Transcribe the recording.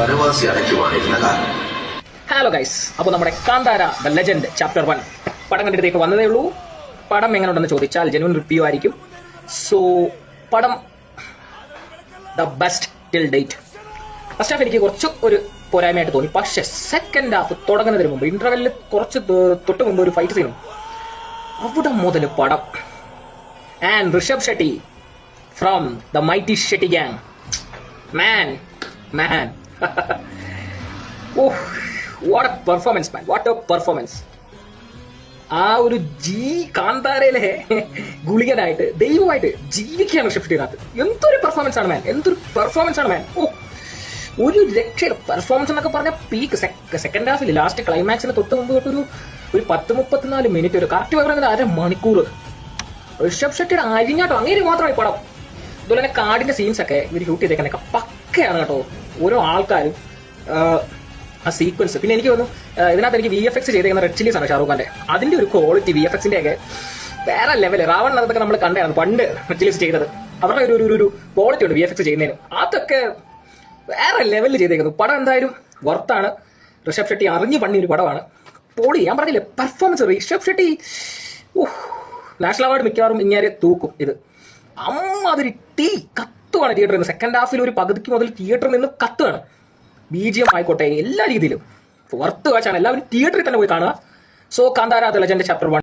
വനവാസി അടയ്ക്കുവാനിരുന്ന കാലം. Hello guys, അപ്പോൾ നമ്മുടെ കാന്താര ദ ലെജൻഡ് ചാപ്റ്റർ 1 പടം കണ്ടിട്ടേക്ക് വന്നതേ ഉള്ളൂ. പടം എങ്ങനെയുണ്ടെന്ന് ചോദിച്ചാൽ ജെന്യൂൻ റിവ്യൂ ആയിരിക്കും. സോ പടം the best till date. First half എനിക്ക് കുറച്ച് ഒരു പോരായ്മയായിട്ട് തോന്നി. പക്ഷേ സെക്കൻഡ് ഹാഫ് തുടങ്ങുന്നതിന് മുമ്പ് ഇന്റർവെല്ലിൽ കുറച്ച് തൊട്ട് മുമ്പ് ഒരു ഫൈറ്റ് സീനും അവിടെ മുതൽ പടം. And Rishabh Shetty from the mighty Shetty gang, man oh, what A performance man, what A performance. ആ ഒരു കാന്താരയിലെ ഗുളികനായിട്ട് ദൈവമായിട്ട് ജീവിക്കുകയാണ് ഋഷഭ് ഷെട്ടിനകത്ത്. എന്തൊരു പെർഫോമൻസ് ആണ് മാൻ, എന്തൊരു പെർഫോമൻസ് ആണ് മാൻ. ഓ, ഒരു രക്ഷ പെർഫോമൻസ് എന്നൊക്കെ പറഞ്ഞ പീക്ക്. സെക്കൻഡ് ഹാഫിൽ ലാസ്റ്റ് ക്ലൈമാക്സിന് തൊട്ട് മുമ്പ് തൊട്ടൊരു 10-34 മിനിറ്റ്, ഒരു കറക്റ്റ് പറയുന്നത് 1/2 മണിക്കൂർ ഋഷഭ് ഷെട്ടിയുടെ അരിഞ്ഞാട്ടോ. അങ്ങനെ മാത്രമാണ് ഈ പടം. അതുപോലെ തന്നെ കാടിന്റെ സീൻസ് ഒക്കെ ഇവർ ഷൂട്ട് ചെയ്തേക്കുന്നൊക്കെ പക്കയാണ് കേട്ടോ. ഓരോ ആൾക്കാരും ആ സീക്വൻസ്. പിന്നെ എനിക്ക് തോന്നുന്നു ഇതിനകത്ത് എനിക്ക് VFX ചെയ്തേക്കുന്ന റെഡ് ചില്ലീസ് ആണ് ഷാറൂഖ് ഖാന്റെ. അതിന്റെ ഒരു ക്വാളിറ്റി VFXന്റെ ഒക്കെ വേറെ ലെവല്. റാവൺ അതൊക്കെ നമ്മൾ കണ്ടായിരുന്നു പണ്ട് റെഡ് ചില്ലീസ് ചെയ്തത്. അവരുടെ ഒരു ക്വാളിറ്റി ഉണ്ട് VFX ചെയ്യുന്നതിന്. അതൊക്കെ വേറെ ലെവലിൽ ചെയ്തേക്കുന്നു. പടം എന്തായാലും വർത്താണ്. ഋഷഭ് ഷെട്ടി അറിഞ്ഞു പണിയൊരു പടമാണ്. പൊളി. ഞാൻ പറഞ്ഞില്ലേ, performance Rishabh Shetty. National award മിക്കവാറും ഇങ്ങനെ തൂക്കും. ഇത് അതൊരു കത്തുവാണ് തിയേറ്ററിൽ നിന്ന്. സെക്കൻഡ് ഹാഫിൽ ഒരു പകുതിക്ക് മുതൽ തിയേറ്ററിൽ നിന്ന് കത്തുവാണ്. BGM ആയിക്കോട്ടെ, എല്ലാ രീതിയിലും വർത്ത് വാച്ചാണ്. എല്ലാവരും തിയേറ്ററിൽ തന്നെ പോയി കാണുക. So Kantara the legend chapter 1.